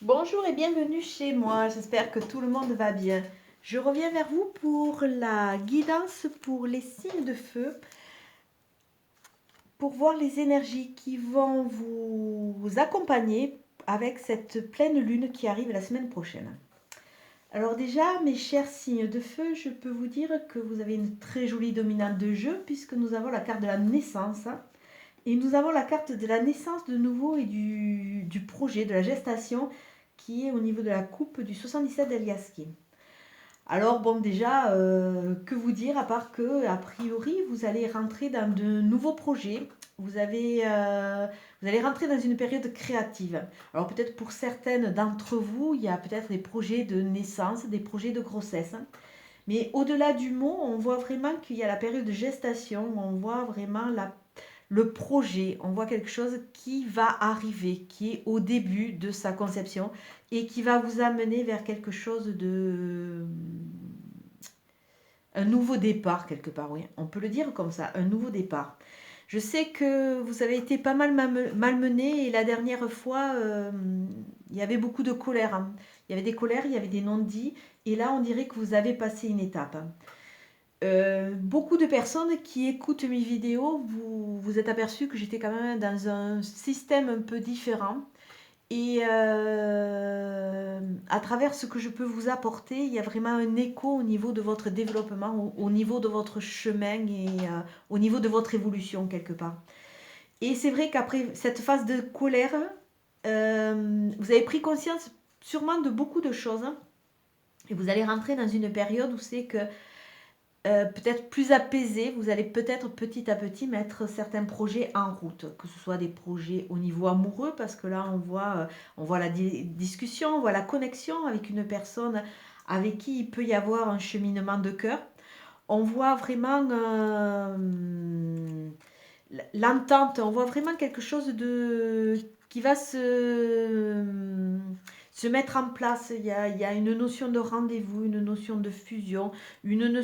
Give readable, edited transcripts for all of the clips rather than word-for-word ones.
Bonjour et bienvenue chez moi, j'espère que tout le monde va bien. Je reviens vers vous pour la guidance pour les signes de feu, pour voir les énergies qui vont vous accompagner avec cette pleine lune qui arrive la semaine prochaine. Alors déjà, mes chers signes de feu, je peux vous dire que vous avez une très jolie dominante de jeu puisque nous avons la carte de la naissance et nous avons la carte de la naissance de nouveau et du projet, de la gestation qui est au niveau de la coupe du 77 d'Eliaski. Alors bon déjà, que vous dire à part que a priori vous allez rentrer dans de nouveaux projets, vous allez rentrer dans une période créative. Alors peut-être pour certaines d'entre vous, il y a peut-être des projets de naissance, des projets de grossesse. Mais au-delà du mot, on voit vraiment qu'il y a la période de gestation, on voit vraiment le projet, on voit quelque chose qui va arriver, qui est au début de sa conception et qui va vous amener vers quelque chose de... un nouveau départ quelque part, oui. On peut le dire comme ça, un nouveau départ. Je sais que vous avez été pas mal malmené et la dernière fois, il y avait beaucoup de colère, hein. Il y avait des colères, il y avait des non-dits et là, on dirait que vous avez passé une étape. Beaucoup de personnes qui écoutent mes vidéos, vous êtes aperçu que j'étais quand même dans un système un peu différent. Et à travers ce que je peux vous apporter, il y a vraiment un écho au niveau de votre développement, au niveau de votre chemin et au niveau de votre évolution quelque part. Et c'est vrai qu'après cette phase de colère, vous avez pris conscience sûrement de beaucoup de choses, hein, et vous allez rentrer dans une période où c'est que peut-être plus apaisé, vous allez peut-être petit à petit mettre certains projets en route, que ce soit des projets au niveau amoureux, parce que là on voit la discussion, on voit la connexion avec une personne avec qui il peut y avoir un cheminement de cœur. On voit vraiment l'entente, on voit vraiment quelque chose de qui va se mettre en place. Il y a une notion de rendez-vous, une notion de fusion, une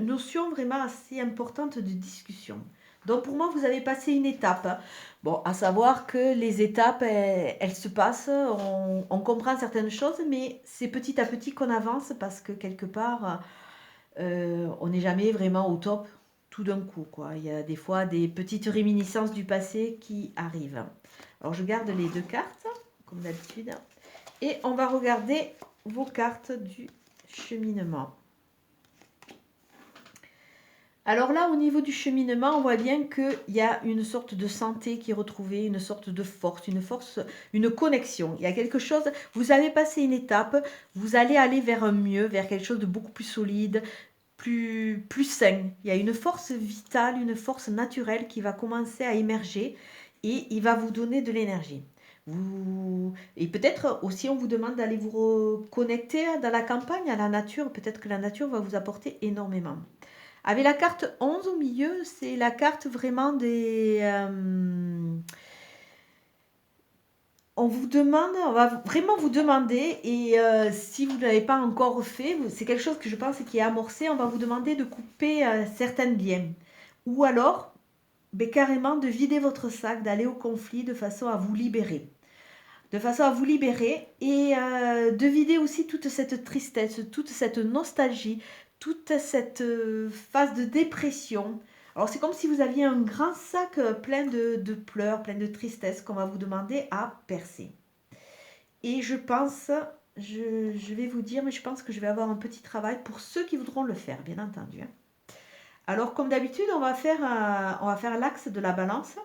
notion vraiment assez importante de discussion. Donc pour moi, vous avez passé une étape. Bon, à savoir que les étapes, elles se passent, on comprend certaines choses, mais c'est petit à petit qu'on avance parce que quelque part, on n'est jamais vraiment au top tout d'un coup, quoi. Il y a des fois des petites réminiscences du passé qui arrivent. Alors je garde les deux cartes, comme d'habitude, et on va regarder vos cartes du cheminement. Alors là, au niveau du cheminement, on voit bien qu'il y a une sorte de santé qui est retrouvée, une sorte de force, une connexion. Il y a quelque chose, vous avez passé une étape, vous allez aller vers un mieux, vers quelque chose de beaucoup plus solide, plus sain. Il y a une force vitale, une force naturelle qui va commencer à émerger et il va vous donner de l'énergie. Et peut-être aussi on vous demande d'aller vous reconnecter dans la campagne, à la nature. Peut-être que la nature va vous apporter énormément. Avec la carte 11 au milieu, c'est la carte vraiment des... on vous demande, on va vraiment vous demander, et si vous ne l'avez pas encore fait, c'est quelque chose que je pense qui est amorcé, on va vous demander de couper certains liens. Ou alors, carrément de vider votre sac, d'aller au conflit de façon à vous libérer. De façon à vous libérer et de vider aussi toute cette tristesse, toute cette nostalgie, toute cette phase de dépression. Alors c'est comme si vous aviez un grand sac plein de pleurs, plein de tristesse qu'on va vous demander à percer. Et je pense, je vais vous dire, mais je pense que je vais avoir un petit travail pour ceux qui voudront le faire, bien entendu, hein. Alors comme d'habitude, on va faire l'axe de la balance,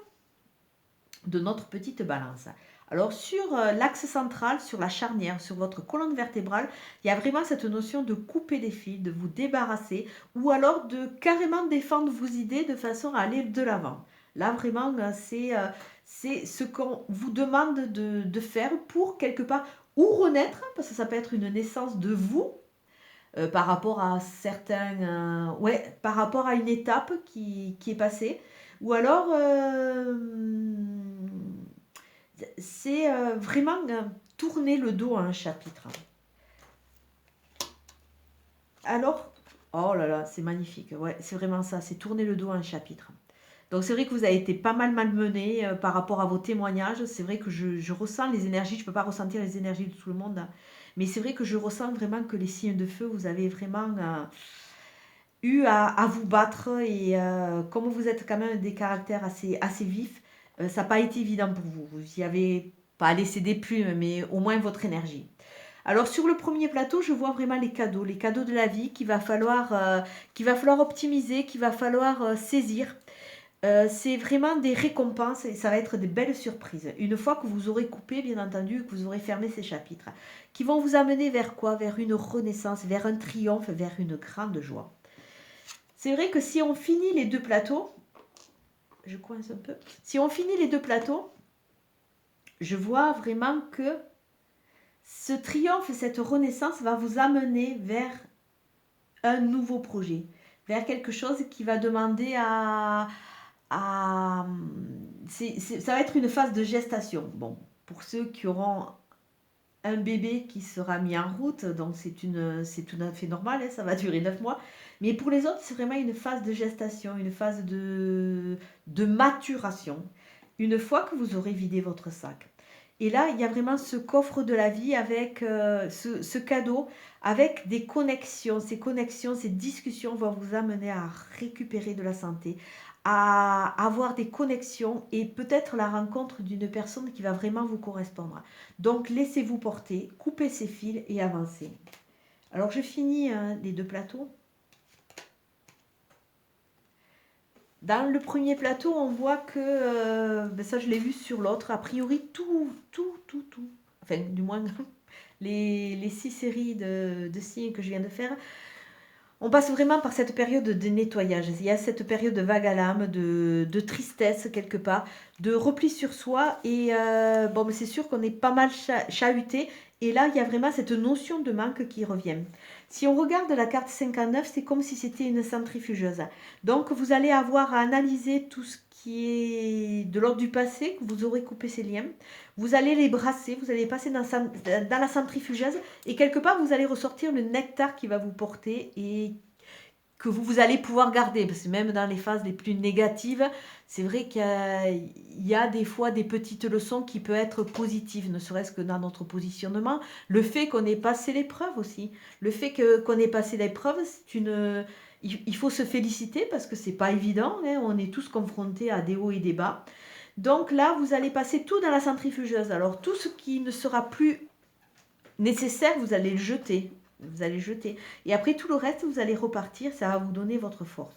de notre petite balance. Alors sur l'axe central, sur la charnière, sur votre colonne vertébrale, il y a vraiment cette notion de couper des fils, de vous débarrasser ou alors de carrément défendre vos idées de façon à aller de l'avant. Là vraiment, c'est ce qu'on vous demande de faire pour quelque part ou renaître, parce que ça peut être une naissance de vous par rapport à certains, ouais, par rapport à une étape qui est passée, ou alors c'est vraiment tourner le dos à un chapitre. Alors, oh là là, c'est magnifique. Ouais, c'est vraiment ça, c'est tourner le dos à un chapitre. Donc c'est vrai que vous avez été pas mal malmené par rapport à vos témoignages. C'est vrai que je ressens les énergies, je ne peux pas ressentir les énergies de tout le monde, hein. Mais c'est vrai que je ressens vraiment que les signes de feu, vous avez vraiment eu à vous battre. Et comme vous êtes quand même des caractères assez vifs, ça n'a pas été évident pour vous. Vous n'y avez pas laissé des plumes, mais au moins votre énergie. Alors sur le premier plateau, je vois vraiment les cadeaux de la vie qu'il va falloir optimiser, qu'il va falloir saisir. C'est vraiment des récompenses et ça va être des belles surprises. Une fois que vous aurez coupé, bien entendu, que vous aurez fermé ces chapitres, qui vont vous amener vers quoi? Vers une renaissance, vers un triomphe, vers une grande joie. C'est vrai que si on finit les deux plateaux, je coince un peu, si on finit les deux plateaux, je vois vraiment que ce triomphe, cette renaissance va vous amener vers un nouveau projet, vers quelque chose qui va demander ça va être une phase de gestation. Bon, pour ceux qui auront un bébé qui sera mis en route, donc c'est tout à fait normal, hein, ça va durer 9 mois. Mais pour les autres, c'est vraiment une phase de gestation, une phase de maturation, une fois que vous aurez vidé votre sac. Et là, il y a vraiment ce coffre de la vie avec ce cadeau, avec des connexions. Ces connexions, ces discussions vont vous amener à récupérer de la santé, à avoir des connexions et peut-être la rencontre d'une personne qui va vraiment vous correspondre. Donc, laissez-vous porter, coupez ces fils et avancez. Alors, je finis les deux plateaux. Dans le premier plateau, on voit que, ça je l'ai vu sur l'autre, a priori tout, enfin du moins les 6 séries de signes que je viens de faire, on passe vraiment par cette période de nettoyage. Il y a cette période de vague à l'âme, de tristesse quelque part, de repli sur soi. Et bon, mais c'est sûr qu'on est pas mal chahuté. Et là, il y a vraiment cette notion de manque qui revient. Si on regarde la carte 59, c'est comme si c'était une centrifugeuse. Donc, vous allez avoir à analyser tout ce qui est de l'ordre du passé, que vous aurez coupé ces liens. Vous allez les brasser, vous allez passer dans la centrifugeuse et quelque part, vous allez ressortir le nectar qui va vous porter et que vous allez pouvoir garder. Parce que même dans les phases les plus négatives, c'est vrai qu'il y a des fois des petites leçons qui peuvent être positives, ne serait-ce que dans notre positionnement. Le fait qu'on ait passé l'épreuve aussi. Le fait qu'on ait passé l'épreuve, il faut se féliciter parce que c'est pas évident, hein. On est tous confrontés à des hauts et des bas. Donc là, vous allez passer tout dans la centrifugeuse. Alors tout ce qui ne sera plus nécessaire, vous allez le jeter. Vous allez jeter. Et après tout le reste, vous allez repartir. Ça va vous donner votre force.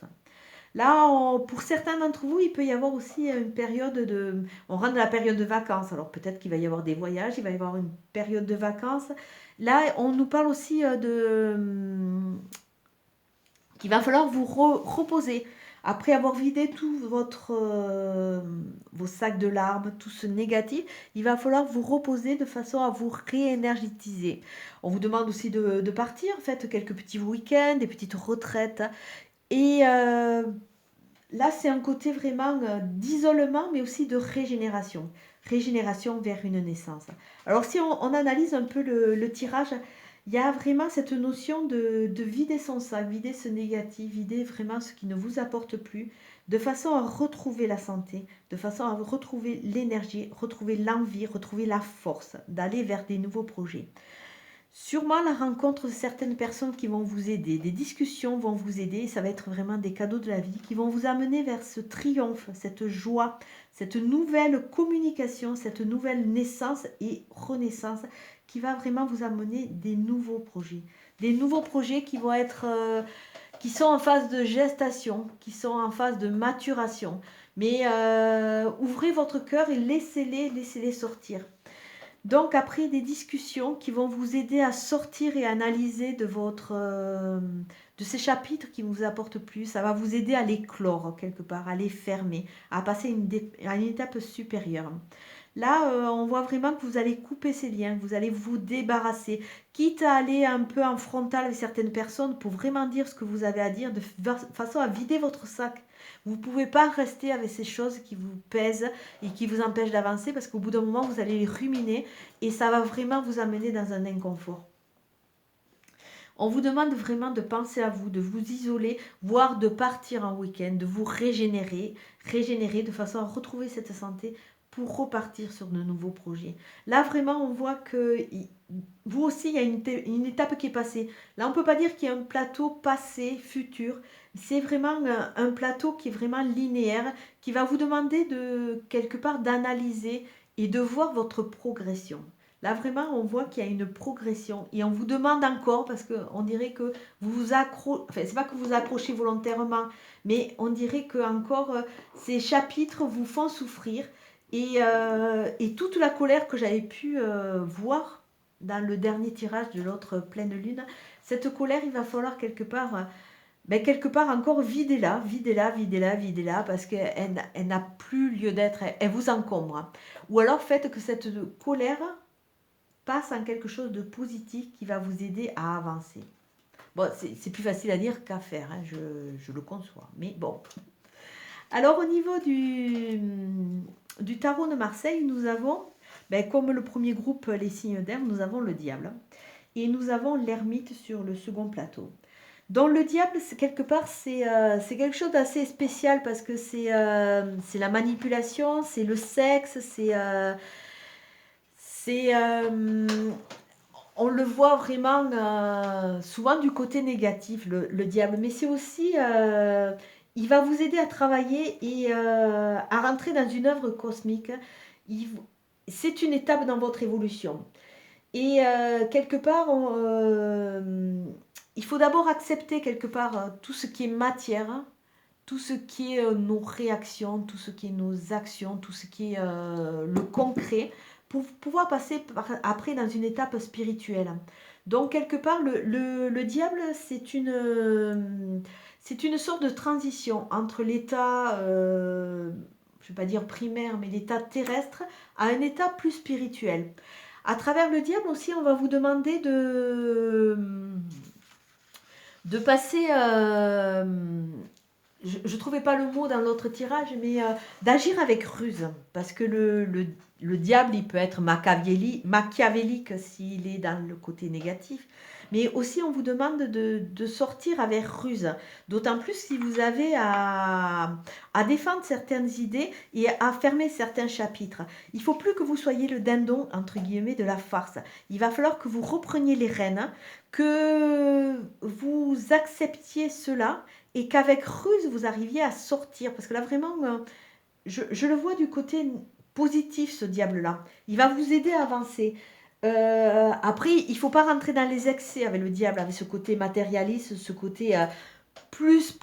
Là, pour certains d'entre vous, il peut y avoir aussi une période de... On rentre dans la période de vacances. Alors peut-être qu'il va y avoir des voyages, il va y avoir une période de vacances. Là, on nous parle aussi qu'il va falloir vous reposer. Après avoir vidé tout vos sacs de larmes, tout ce négatif, il va falloir vous reposer de façon à vous réénergétiser. On vous demande aussi de partir, faites quelques petits week-ends, des petites retraites. Et là, c'est un côté vraiment d'isolement, mais aussi de régénération. Régénération vers une naissance. Alors, si on analyse un peu le tirage, il y a vraiment cette notion de vider son sac, vider ce négatif, vider vraiment ce qui ne vous apporte plus, de façon à retrouver la santé, de façon à retrouver l'énergie, retrouver l'envie, retrouver la force d'aller vers des nouveaux projets. Sûrement la rencontre de certaines personnes qui vont vous aider, des discussions vont vous aider, ça va être vraiment des cadeaux de la vie qui vont vous amener vers ce triomphe, cette joie, cette nouvelle communication, cette nouvelle naissance et renaissance qui va vraiment vous amener des nouveaux projets. Des nouveaux projets qui vont être, qui sont en phase de gestation, qui sont en phase de maturation. Mais ouvrez votre cœur et laissez-les sortir. Donc après des discussions qui vont vous aider à sortir et analyser de ces chapitres qui vous apportent plus, ça va vous aider à les clore quelque part, à les fermer, à passer à une étape supérieure. Là, on voit vraiment que vous allez couper ces liens, que vous allez vous débarrasser, quitte à aller un peu en frontal avec certaines personnes pour vraiment dire ce que vous avez à dire, de façon à vider votre sac. Vous ne pouvez pas rester avec ces choses qui vous pèsent et qui vous empêchent d'avancer parce qu'au bout d'un moment, vous allez les ruminer et ça va vraiment vous amener dans un inconfort. On vous demande vraiment de penser à vous, de vous isoler, voire de partir en week-end, de vous régénérer de façon à retrouver cette santé pour repartir sur de nouveaux projets. Là, vraiment, on voit que vous aussi, il y a une étape qui est passée. Là, on ne peut pas dire qu'il y a un plateau passé, futur. C'est vraiment un plateau qui est vraiment linéaire, qui va vous demander de, quelque part, d'analyser et de voir votre progression. Là, vraiment, on voit qu'il y a une progression et on vous demande encore, parce qu'on dirait que vous vous accrochez, enfin, c'est pas que vous accrochez volontairement, mais on dirait que encore ces chapitres vous font souffrir et toute la colère que j'avais pu voir dans le dernier tirage de l'autre pleine lune, cette colère, il va falloir quelque part encore videz-la, videz-la, videz-la, videz-la, parce qu'elle elle n'a plus lieu d'être, elle vous encombre. Ou alors faites que cette colère passe en quelque chose de positif qui va vous aider à avancer. Bon, c'est plus facile à dire qu'à faire, hein, je le conçois. Mais bon. Alors au niveau du tarot de Marseille, nous avons, comme le premier groupe, les signes d'air, nous avons le diable. Et nous avons l'ermite sur le second plateau. Dans le diable, quelque part, c'est quelque chose d'assez spécial parce que c'est la manipulation, c'est le sexe, on le voit vraiment souvent du côté négatif, le diable. Mais c'est aussi, il va vous aider à travailler et à rentrer dans une œuvre cosmique. C'est une étape dans votre évolution. Et quelque part, il faut d'abord accepter quelque part tout ce qui est matière, hein, tout ce qui est nos réactions, tout ce qui est nos actions, tout ce qui est le concret, pour pouvoir passer après dans une étape spirituelle. Donc quelque part, le diable, c'est une sorte de transition entre l'état, je ne vais pas dire primaire, mais l'état terrestre, à un état plus spirituel. À travers le diable aussi, on va vous demander de passer, je ne trouvais pas le mot dans l'autre tirage, mais d'agir avec ruse. Parce que le diable, il peut être machiavélique s'il est dans le côté négatif. Mais aussi, on vous demande de sortir avec ruse. D'autant plus si vous avez à défendre certaines idées et à fermer certains chapitres. Il ne faut plus que vous soyez le dindon, entre guillemets, de la farce. Il va falloir que vous repreniez les rênes, que vous acceptiez cela et qu'avec ruse, vous arriviez à sortir. Parce que là, vraiment, je le vois du côté positif, ce diable-là. Il va vous aider à avancer. Après, il ne faut pas rentrer dans les excès avec le diable, avec ce côté matérialiste, ce côté plus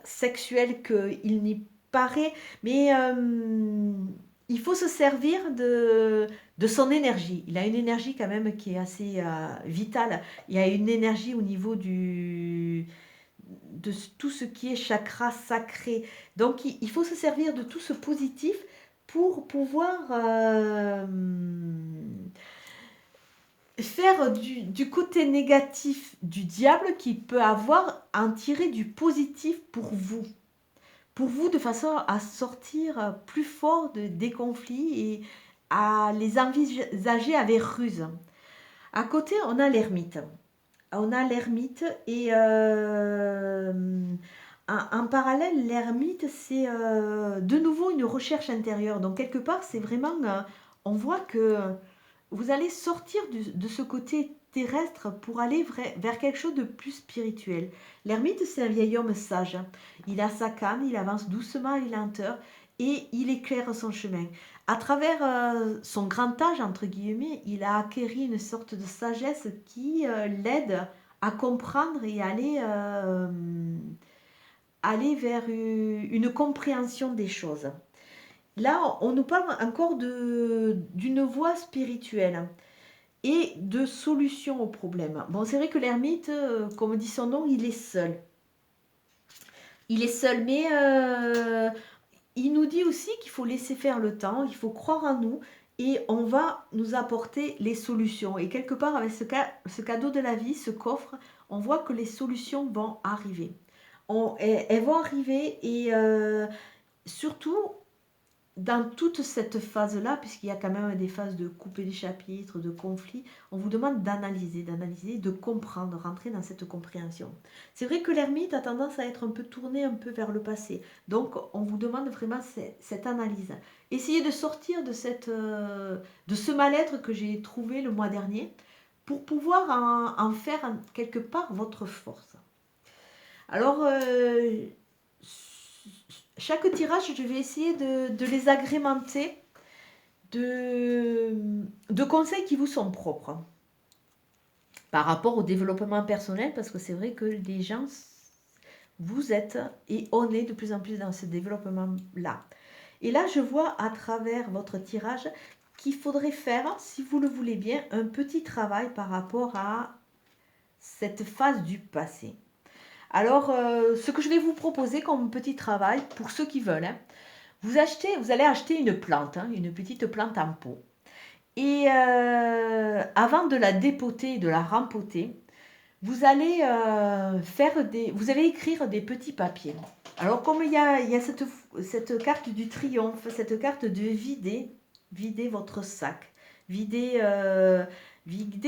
sexuel qu'il n'y paraît. Mais il faut se servir de son énergie. Il a une énergie quand même qui est assez vitale. Il y a une énergie au niveau de tout ce qui est chakra sacré. Donc il faut se servir de tout ce positif pour pouvoir faire du côté négatif du diable qu'il peut avoir, en tirer du positif pour vous de façon à sortir plus fort des conflits et à les envisager avec ruse. À côté, on a l'ermite. On a l'ermite et en parallèle, l'ermite, c'est de nouveau une recherche intérieure. Donc quelque part, c'est vraiment, on voit que vous allez sortir de ce côté terrestre pour aller vers quelque chose de plus spirituel. L'ermite, c'est un vieil homme sage. Il a sa canne, il avance doucement et lenteur et il éclaire son chemin. À travers son grand âge, entre guillemets, il a acquéri une sorte de sagesse qui l'aide à comprendre et aller vers une compréhension des choses. Là, on nous parle encore d'une voie spirituelle et de solutions aux problèmes. Bon, c'est vrai que l'ermite, comme dit son nom, il est seul. Il est seul, mais il nous dit aussi qu'il faut laisser faire le temps, il faut croire en nous et on va nous apporter les solutions. Et quelque part, avec ce cadeau de la vie, ce coffre, on voit que les solutions vont arriver. Elles vont arriver et surtout, dans toute cette phase-là, puisqu'il y a quand même des phases de couper les chapitres, de conflit, on vous demande d'analyser, de comprendre, rentrer dans cette compréhension. C'est vrai que l'ermite a tendance à être un peu tourné un peu vers le passé. Donc, on vous demande vraiment cette analyse. Essayez de sortir de ce mal-être que j'ai trouvé le mois dernier pour pouvoir en faire quelque part votre force. Alors, chaque tirage, je vais essayer de les agrémenter de conseils qui vous sont propres par rapport au développement personnel, parce que c'est vrai que les gens, vous êtes et on est de plus en plus dans ce développement-là. Et là, je vois à travers votre tirage qu'il faudrait faire, si vous le voulez bien, un petit travail par rapport à cette phase du passé. Alors, ce que je vais vous proposer comme petit travail, pour ceux qui veulent, vous allez acheter une plante, une petite plante en pot. Et avant de la dépoter, de la rempoter, vous allez vous allez écrire des petits papiers. Alors comme il y a cette carte du triomphe, cette carte de vider votre sac, vider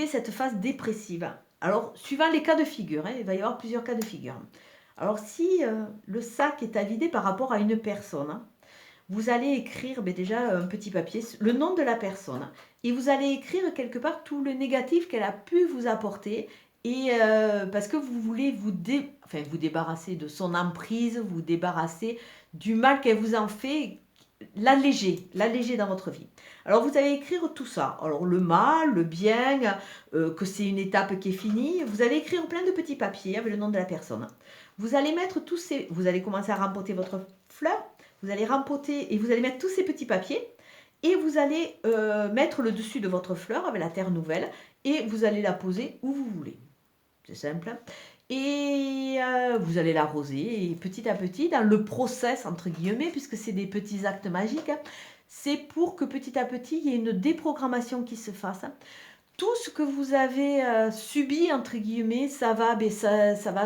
cette phase dépressive. Alors suivant les cas de figure, il va y avoir plusieurs cas de figure. Alors si le sac est à vider par rapport à une personne, vous allez écrire déjà un petit papier, le nom de la personne, et vous allez écrire quelque part tout le négatif qu'elle a pu vous apporter, et parce que vous voulez vous débarrasser de son emprise, vous débarrasser du mal qu'elle vous en fait, l'alléger dans votre vie. Alors vous allez écrire tout ça, alors le mal, le bien, que c'est une étape qui est finie, vous allez écrire plein de petits papiers avec le nom de la personne. Vous allez mettre vous allez commencer à rempoter votre fleur, vous allez rempoter et vous allez mettre tous ces petits papiers et vous allez mettre le dessus de votre fleur avec la terre nouvelle et vous allez la poser où vous voulez. C'est simple. Et vous allez l'arroser et petit à petit, dans le process, entre guillemets, puisque c'est des petits actes magiques, c'est pour que petit à petit, il y ait une déprogrammation qui se fasse. Tout ce que vous avez subi, entre guillemets, ça va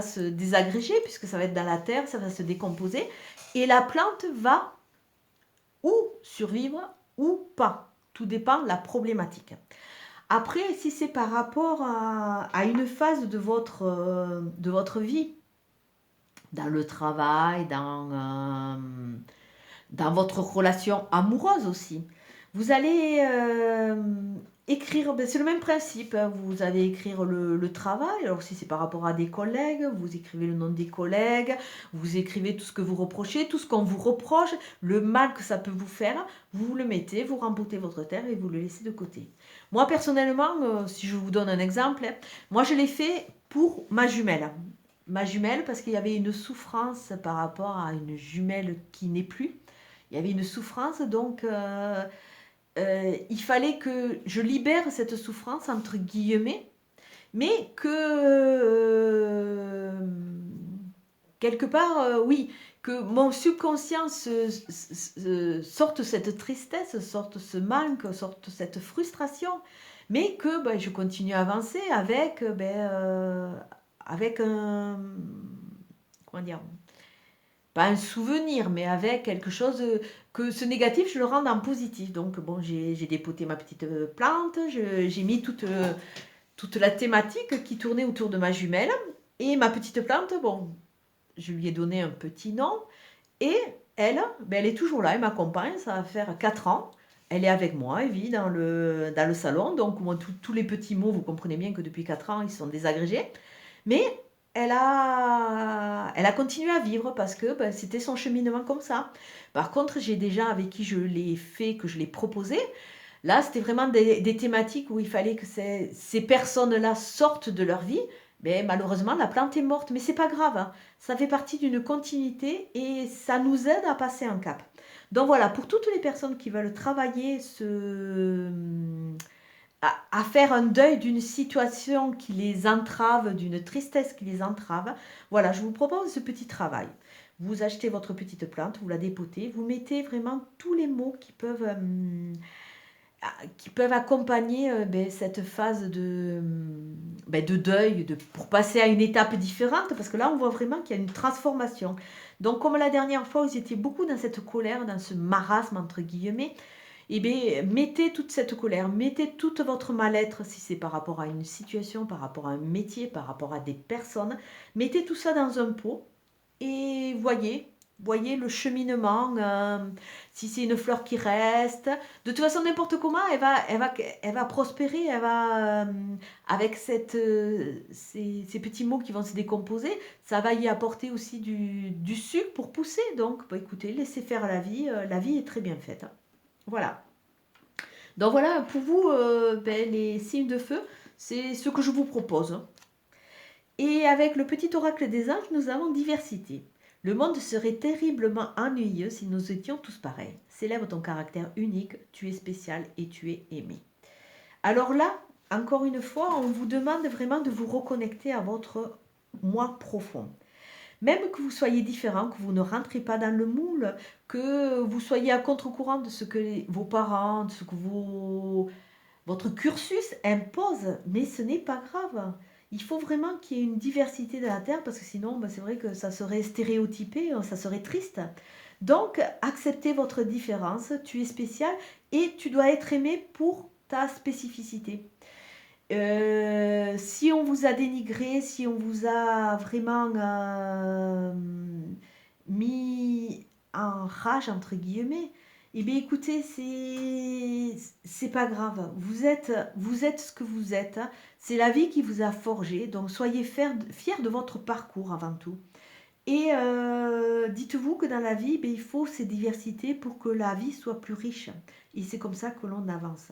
se désagréger, puisque ça va être dans la terre, ça va se décomposer, et la plante va ou survivre ou pas. Tout dépend de la problématique. Après, si c'est par rapport à une phase de votre vie, dans le travail, dans votre relation amoureuse aussi, vous allez écrire, c'est le même principe, vous allez écrire le travail, alors si c'est par rapport à des collègues, vous écrivez le nom des collègues, vous écrivez tout ce que vous reprochez, tout ce qu'on vous reproche, le mal que ça peut vous faire, vous le mettez, vous rembotez votre terre et vous le laissez de côté. Moi personnellement, si je vous donne un exemple, moi je l'ai fait pour ma jumelle. Ma jumelle, parce qu'il y avait une souffrance par rapport à une jumelle qui n'est plus. Il y avait une souffrance, donc il fallait que je libère cette souffrance, entre guillemets, mais que quelque part, oui, que mon subconscient sorte cette tristesse, sorte ce manque, sorte cette frustration, mais que je continue à avancer avec un, comment dire, pas un souvenir, mais avec quelque chose que ce négatif, je le rende en positif. Donc bon, j'ai dépoté ma petite plante, j'ai mis toute la thématique qui tournait autour de ma jumelle, et ma petite plante, bon, je lui ai donné un petit nom, et elle, elle est toujours là, elle m'accompagne, ça va faire 4 ans. Elle est avec moi, elle vit dans le salon, donc moi, tous les petits mots, vous comprenez bien que depuis 4 ans, ils sont désagrégés. Mais elle a continué à vivre parce que c'était son cheminement comme ça. Par contre, j'ai déjà avec qui je l'ai fait, que je l'ai proposé, là, c'était vraiment des thématiques où il fallait que ces personnes-là sortent de leur vie. Mais malheureusement, la plante est morte, mais c'est pas grave, hein. Ça fait partie d'une continuité et ça nous aide à passer un cap. Donc voilà, pour toutes les personnes qui veulent travailler à faire un deuil d'une situation qui les entrave, d'une tristesse qui les entrave, voilà, je vous propose ce petit travail. Vous achetez votre petite plante, vous la dépotez, vous mettez vraiment tous les mots qui peuvent accompagner cette phase de deuil, pour passer à une étape différente, parce que là, on voit vraiment qu'il y a une transformation. Donc, comme la dernière fois, vous étiez beaucoup dans cette colère, dans ce marasme, entre guillemets, eh bien, mettez toute cette colère, mettez toute votre mal-être, si c'est par rapport à une situation, par rapport à un métier, par rapport à des personnes, mettez tout ça dans un pot et voyez le cheminement, si c'est une fleur qui reste. De toute façon, n'importe comment, elle va prospérer, avec ces petits mots qui vont se décomposer, ça va y apporter aussi du sucre pour pousser. Donc, écoutez, laissez faire la vie est très bien faite. Voilà. Donc voilà, pour vous, les signes de feu, c'est ce que je vous propose. Et avec le petit oracle des anges, nous avons diversité. Le monde serait terriblement ennuyeux si nous étions tous pareils. Célèbre ton caractère unique, tu es spécial et tu es aimé. Alors là, encore une fois, on vous demande vraiment de vous reconnecter à votre moi profond. Même que vous soyez différent, que vous ne rentrez pas dans le moule, que vous soyez à contre-courant de ce que vos parents, de ce que votre cursus impose, mais ce n'est pas grave. Il faut vraiment qu'il y ait une diversité de la Terre, parce que sinon, c'est vrai que ça serait stéréotypé, ça serait triste. Donc, acceptez votre différence, tu es spécial et tu dois être aimé pour ta spécificité. Si on vous a dénigré, si on vous a vraiment mis en rage, entre guillemets, eh bien écoutez, c'est pas grave. Vous êtes ce que vous êtes. C'est la vie qui vous a forgé. Donc soyez fiers de votre parcours avant tout. Et dites-vous que dans la vie, il faut ces diversités pour que la vie soit plus riche. Et c'est comme ça que l'on avance.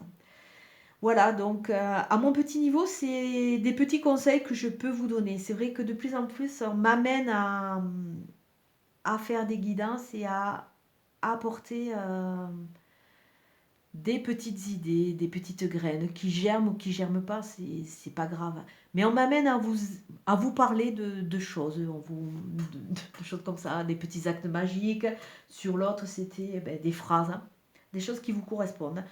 Voilà, donc à mon petit niveau, c'est des petits conseils que je peux vous donner. C'est vrai que de plus en plus, on m'amène à faire des guidances et à apporter des petites idées, des petites graines qui germent ou qui germent pas, c'est pas grave. Mais on m'amène à vous parler de choses, de choses comme ça, des petits actes magiques. Sur l'autre, c'était des phrases, hein, des choses qui vous correspondent.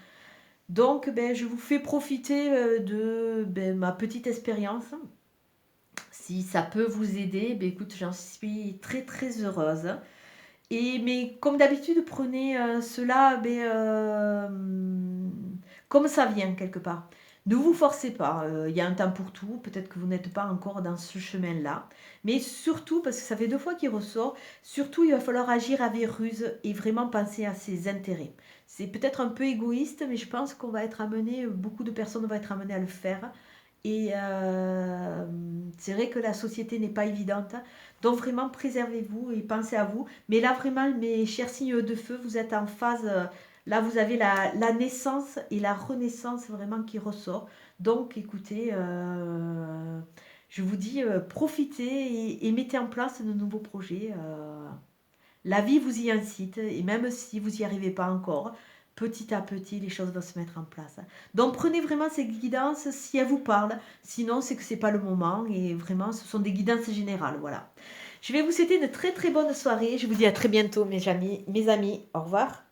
Donc, je vous fais profiter de ma petite expérience. Si ça peut vous aider, écoute, j'en suis très très heureuse. Mais comme d'habitude, prenez cela comme ça vient quelque part. Ne vous forcez pas, il y a un temps pour tout, peut-être que vous n'êtes pas encore dans ce chemin-là. Mais surtout, parce que ça fait 2 fois qu'il ressort, surtout il va falloir agir avec ruse et vraiment penser à ses intérêts. C'est peut-être un peu égoïste, mais je pense qu'on va être amené, beaucoup de personnes vont être amenées à le faire. Et c'est vrai que la société n'est pas évidente. Donc vraiment, préservez-vous et pensez à vous. Mais là, vraiment, mes chers signes de feu, vous êtes en phase. Là, vous avez la naissance et la renaissance vraiment qui ressort. Donc, écoutez, je vous dis, profitez et mettez en place de nouveaux projets. La vie vous y incite. Et même si vous n'y arrivez pas encore, petit à petit, les choses vont se mettre en place. Donc, prenez vraiment ces guidances si elles vous parlent. Sinon, c'est que ce n'est pas le moment. Et vraiment, ce sont des guidances générales. Voilà. Je vais vous souhaiter une très très bonne soirée. Je vous dis à très bientôt, mes amis. Au revoir.